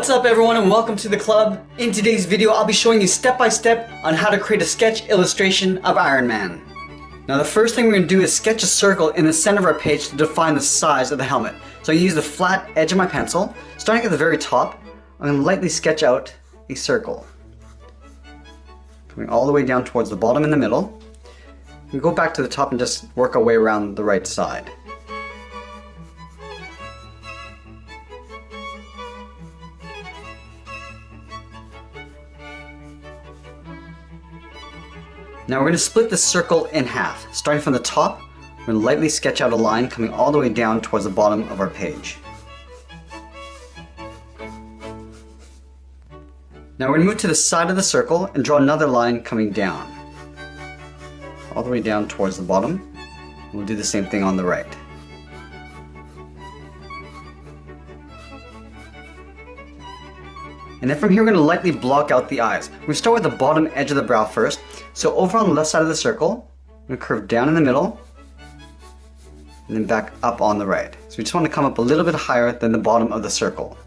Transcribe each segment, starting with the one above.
What's up everyone and welcome to the club. In today's video I'll be showing you step by step on how to create a sketch illustration of Iron Man. Now the first thing we're going to do is sketch a circle in the center of our page to define the size of the helmet. So I use the flat edge of my pencil. Starting at the very top, I'm going to lightly sketch out a circle. Coming all the way down towards the bottom in the middle. We go back to the top and just work our way around the right side. Now we're going to split this circle in half. Starting from the top, we're going to lightly sketch out a line coming all the way down towards the bottom of our page. Now we're going to move to the side of the circle and draw another line coming down. All the way down towards the bottom. We'll do the same thing on the right. And then from here we're going to lightly block out the eyes. We're going to start with the bottom edge of the brow first. So over on the left side of the circle, I'm going to curve down in the middle and then back up on the right. So we just want to come up a little bit higher than the bottom of the circle.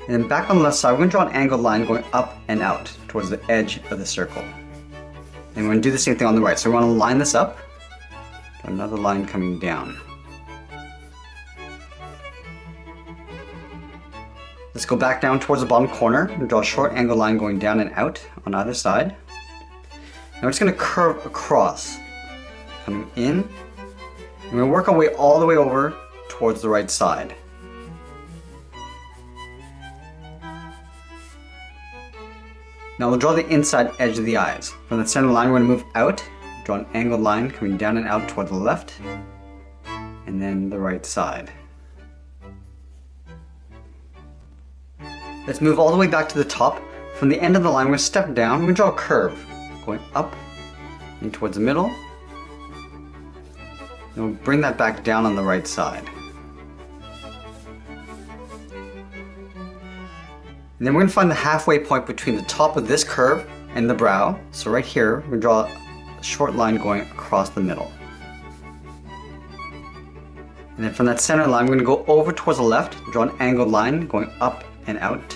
And then back on the left side, we're going to draw an angled line going up and out towards the edge of the circle. And we're going to do the same thing on the right. So we want to line this up, draw another line coming down. Let's go back down towards the bottom corner and draw a short angled line going down and out on either side. Now we're just going to curve across, coming in, and we're going to work our way all the way over towards the right side. Now we'll draw the inside edge of the eyes. From the center line we're going to move out, draw an angled line coming down and out toward the left, and then the right side. Let's move all the way back to the top. From the end of the line, we're going to step down. We're going to draw a curve going up and towards the middle. And we'll bring that back down on the right side. And then we're going to find the halfway point between the top of this curve and the brow. So right here, we're going to draw a short line going across the middle. And then from that center line, we're going to go over towards the left, draw an angled line going up and out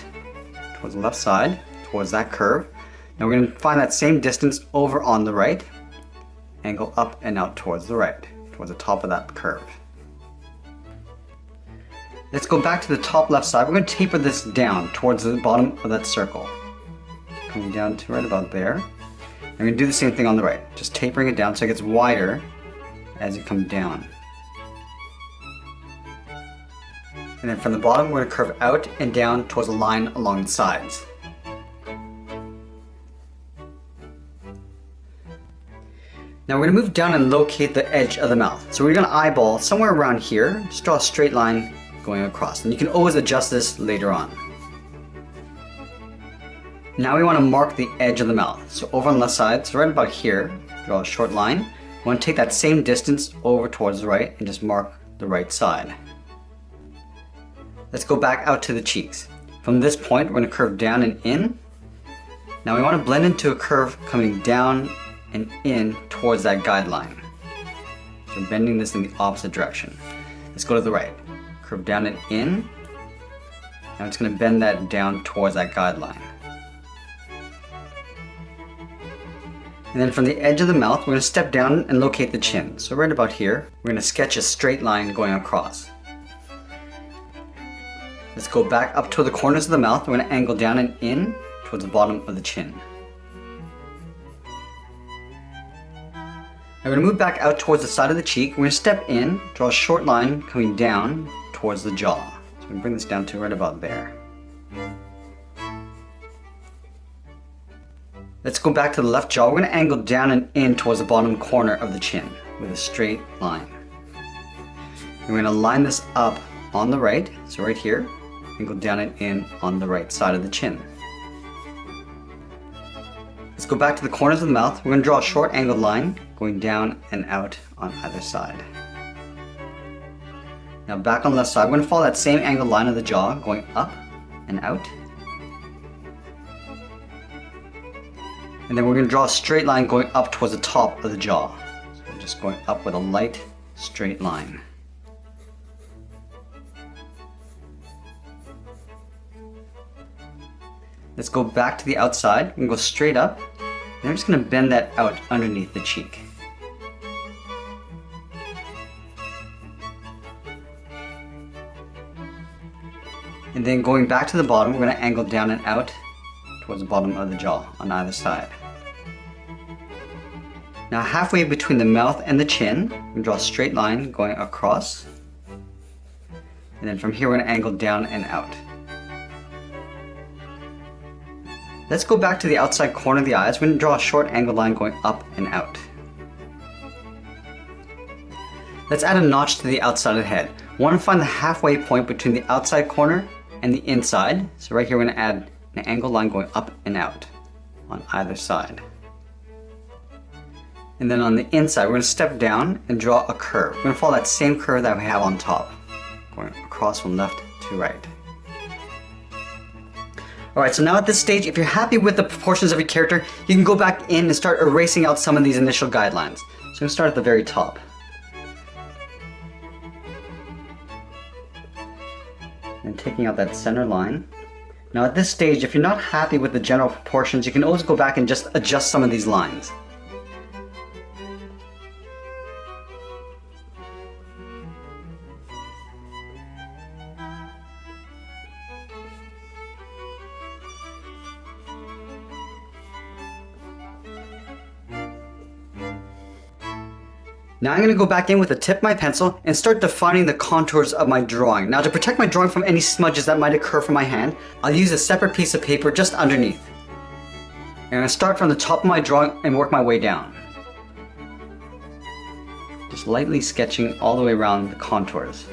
towards the left side, towards that curve. Now we're going to find that same distance over on the right, angle up and out towards the right, towards the top of that curve. Let's go back to the top left side. We're going to taper this down towards the bottom of that circle. Coming down to right about there. And we're going to do the same thing on the right, just tapering it down so it gets wider as you come down. And then from the bottom, we're going to curve out and down towards a line along the sides. Now we're going to move down and locate the edge of the mouth. So we're going to eyeball somewhere around here, just draw a straight line going across. And you can always adjust this later on. Now we want to mark the edge of the mouth. So over on the left side, so right about here, draw a short line. We want to take that same distance over towards the right and just mark the right side. Let's go back out to the cheeks. From this point, we're going to curve down and in. Now we want to blend into a curve coming down and in towards that guideline. So we're bending this in the opposite direction. Let's go to the right. Curve down and in. Now it's going to bend that down towards that guideline. And then from the edge of the mouth, we're going to step down and locate the chin. So right about here, we're going to sketch a straight line going across. Let's go back up to the corners of the mouth. We're going to angle down and in towards the bottom of the chin. Now we're going to move back out towards the side of the cheek. We're going to step in, draw a short line coming down towards the jaw. So we're going to bring this down to right about there. Let's go back to the left jaw. We're going to angle down and in towards the bottom corner of the chin with a straight line. And we're going to line this up on the right, so right here. Angle down and in on the right side of the chin. Let's go back to the corners of the mouth. We're going to draw a short angled line going down and out on either side. Now back on the left side, we're going to follow that same angled line of the jaw going up and out. And then we're going to draw a straight line going up towards the top of the jaw. So we're just going up with a light straight line. Let's go back to the outside and go straight up. And I'm just going to bend that out underneath the cheek. And then going back to the bottom, we're going to angle down and out towards the bottom of the jaw on either side. Now halfway between the mouth and the chin, we draw a straight line going across. And then from here we're going to angle down and out. Let's go back to the outside corner of the eyes. We're going to draw a short angled line going up and out. Let's add a notch to the outside of the head. We want to find the halfway point between the outside corner and the inside. So right here we're going to add an angled line going up and out on either side. And then on the inside we're going to step down and draw a curve. We're going to follow that same curve that we have on top, going across from left to right. Alright, so now at this stage, if you're happy with the proportions of your character, you can go back in and start erasing out some of these initial guidelines. So I'm going to start at the very top. And taking out that center line. Now at this stage, if you're not happy with the general proportions, you can always go back and just adjust some of these lines. Now I'm going to go back in with the tip of my pencil and start defining the contours of my drawing. Now to protect my drawing from any smudges that might occur from my hand, I'll use a separate piece of paper just underneath. And I'm going to start from the top of my drawing and work my way down. Just lightly sketching all the way around the contours.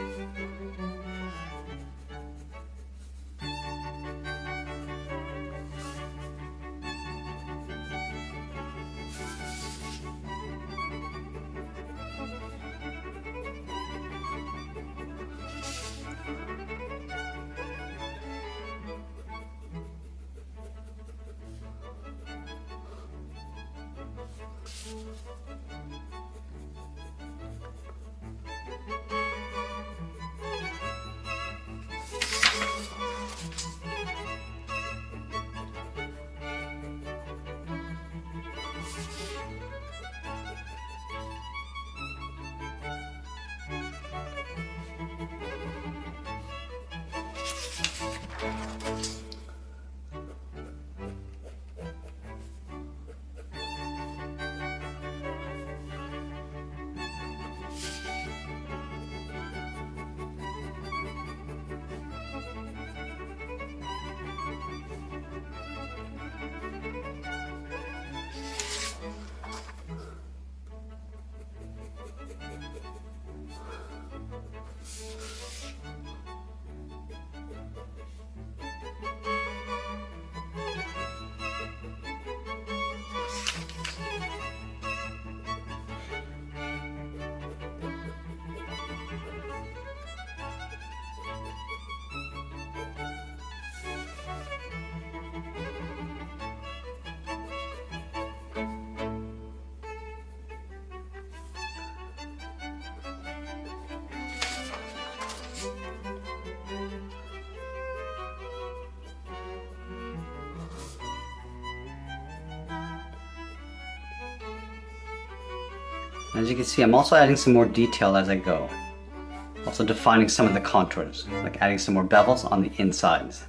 As you can see, I'm also adding some more detail as I go. Also defining some of the contours, like adding some more bevels on the insides.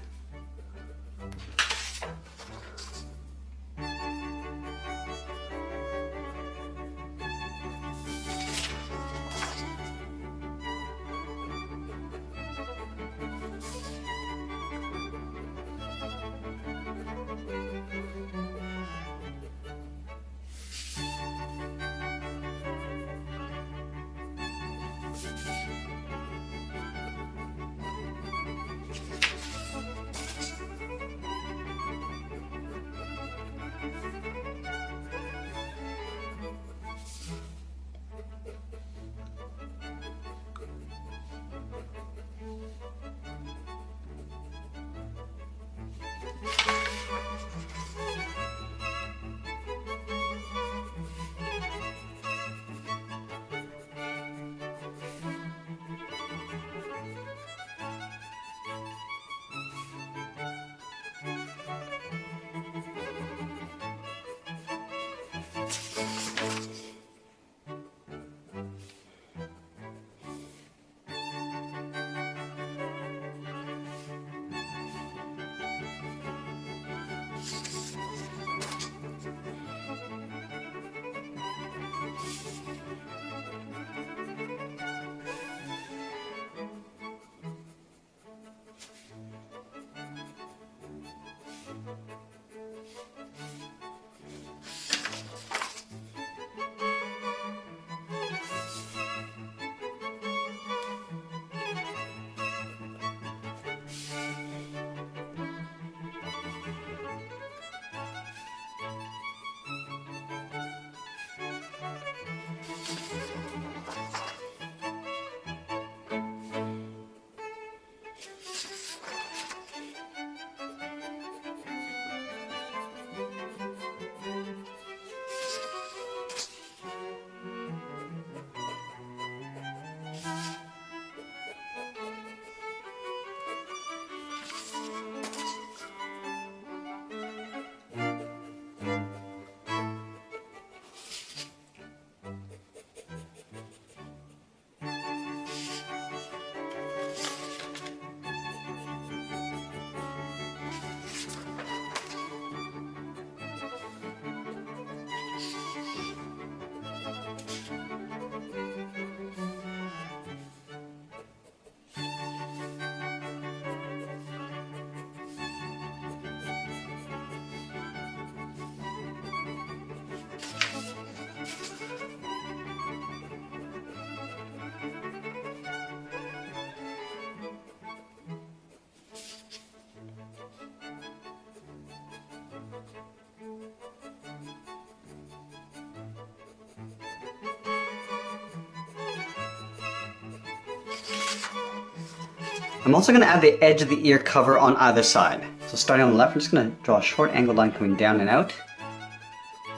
I'm also going to add the edge of the ear cover on either side. So starting on the left, I'm just going to draw a short angled line coming down and out.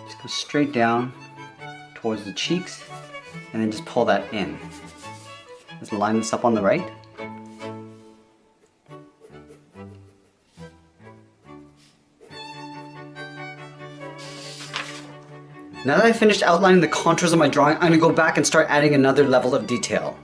Just go straight down towards the cheeks and then just pull that in. Let's line this up on the right. Now that I've finished outlining the contours of my drawing, I'm going to go back and start adding another level of detail.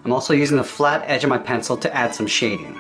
I'm also using the flat edge of my pencil to add some shading.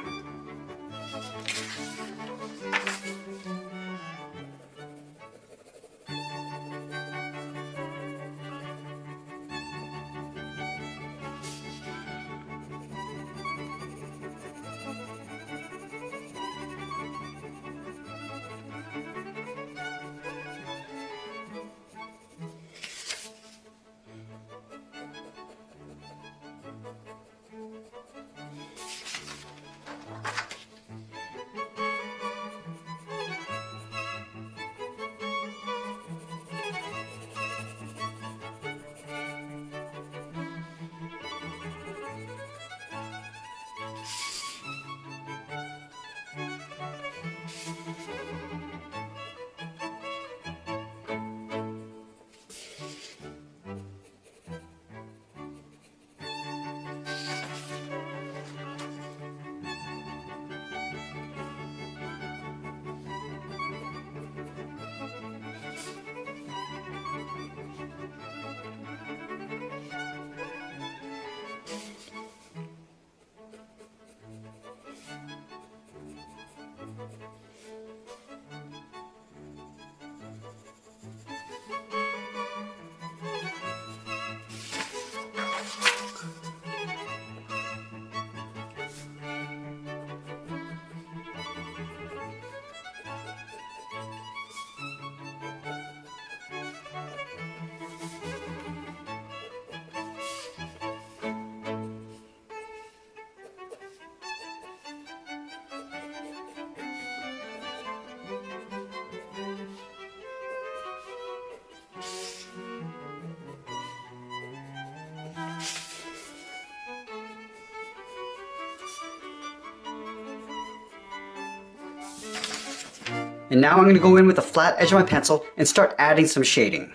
And now I'm going to go in with the flat edge of my pencil and start adding some shading.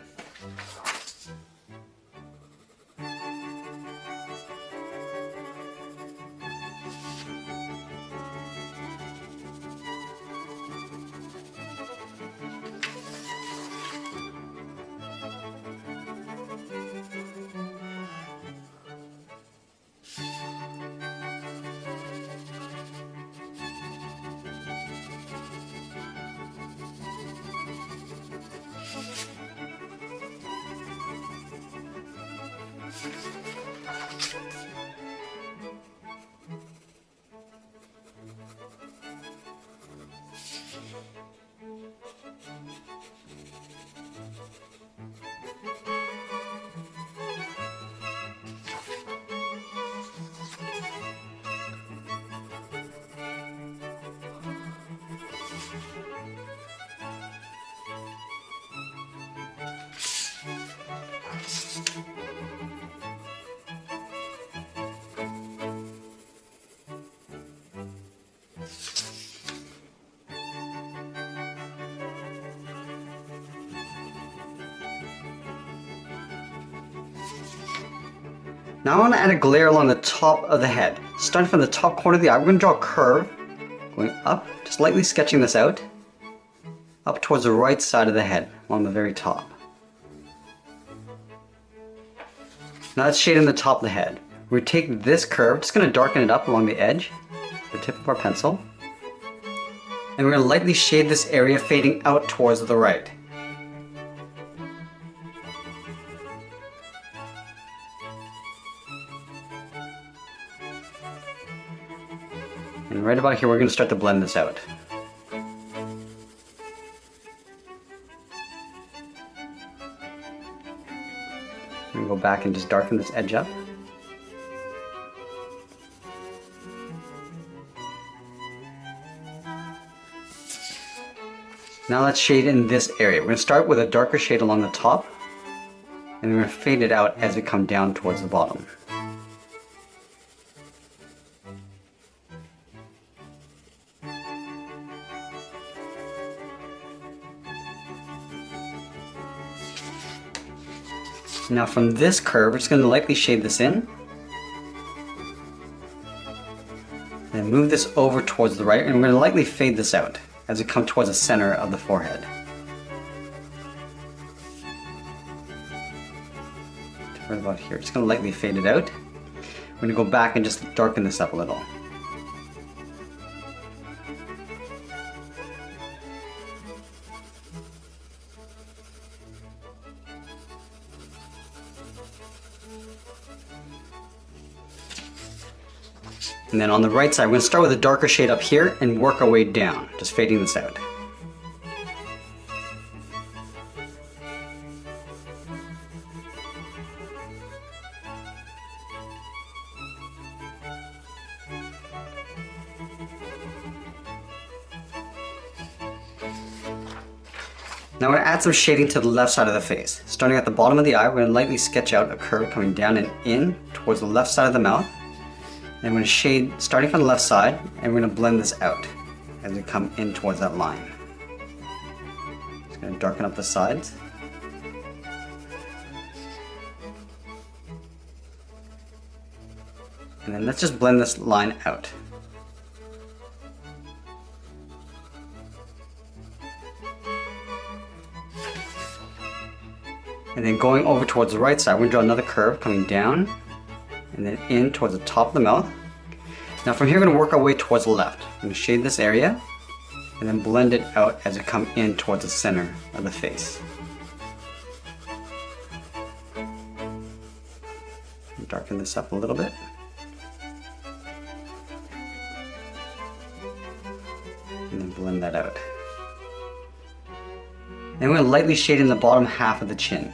Now I want to add a glare along the top of the head. Starting from the top corner of the eye, we're going to draw a curve going up, just lightly sketching this out, up towards the right side of the head, along the very top. Now let's shade in the top of the head. We take this curve, just going to darken it up along the edge, the tip of our pencil, and we're going to lightly shade this area fading out towards the right. And right about here, we're going to start to blend this out. I'm going to go back and just darken this edge up. Now let's shade in this area. We're going to start with a darker shade along the top, and we're going to fade it out as we come down towards the bottom. Now from this curve, we're just going to lightly shade this in. Then move this over towards the right, and we're going to lightly fade this out as we come towards the center of the forehead. Right about here, just going to lightly fade it out. We're going to go back and just darken this up a little. And then on the right side, we're going to start with a darker shade up here and work our way down, just fading this out. Now we're going to add some shading to the left side of the face. Starting at the bottom of the eye, we're going to lightly sketch out a curve coming down and in towards the left side of the mouth. And I'm going to shade starting from the left side, and we're going to blend this out as we come in towards that line. Just going to darken up the sides. And then let's just blend this line out. And then going over towards the right side, we're going to draw another curve coming down and then in towards the top of the mouth. Now from here we're going to work our way towards the left. I'm going to shade this area and then blend it out as we come in towards the center of the face. Darken this up a little bit. And then blend that out. Then we're going to lightly shade in the bottom half of the chin.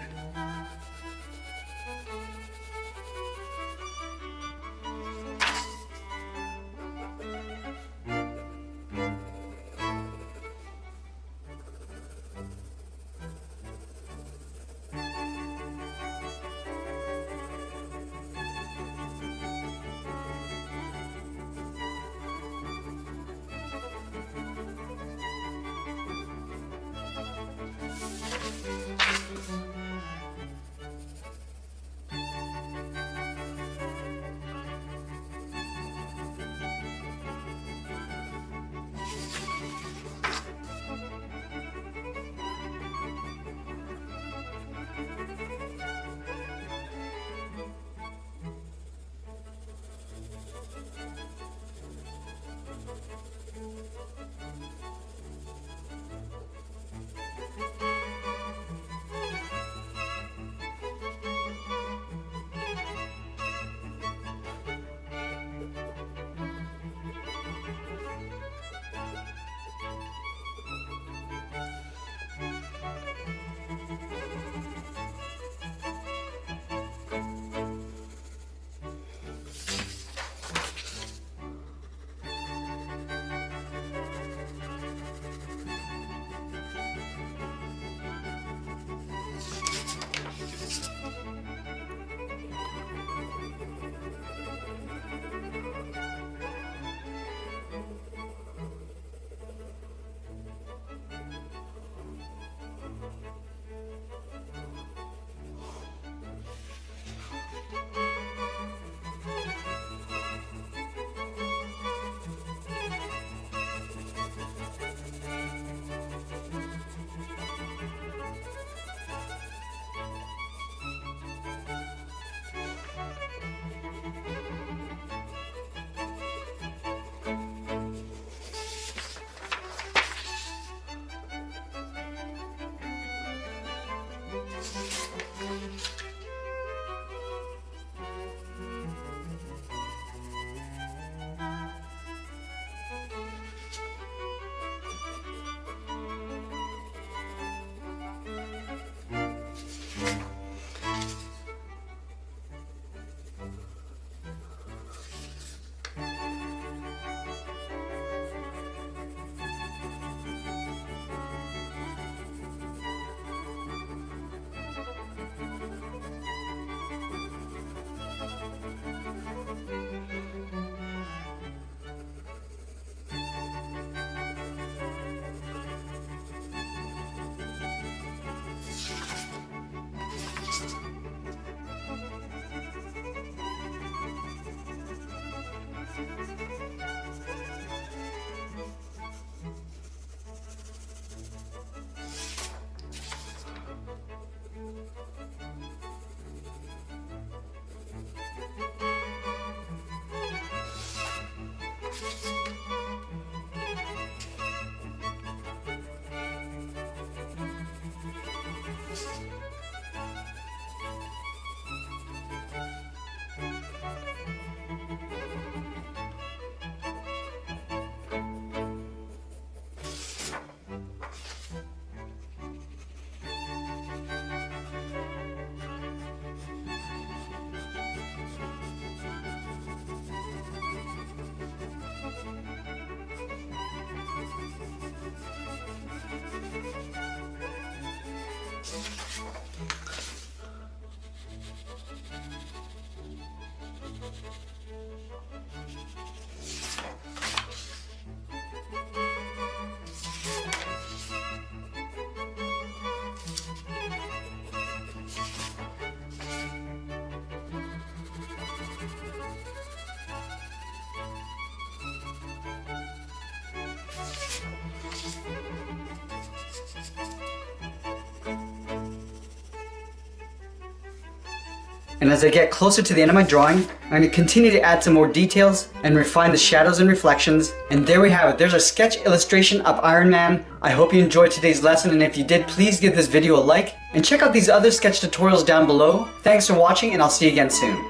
And as I get closer to the end of my drawing, I'm going to continue to add some more details and refine the shadows and reflections. And there we have it. There's our sketch illustration of Iron Man. I hope you enjoyed today's lesson, and if you did, please give this video a like and check out these other sketch tutorials down below. Thanks for watching, and I'll see you again soon.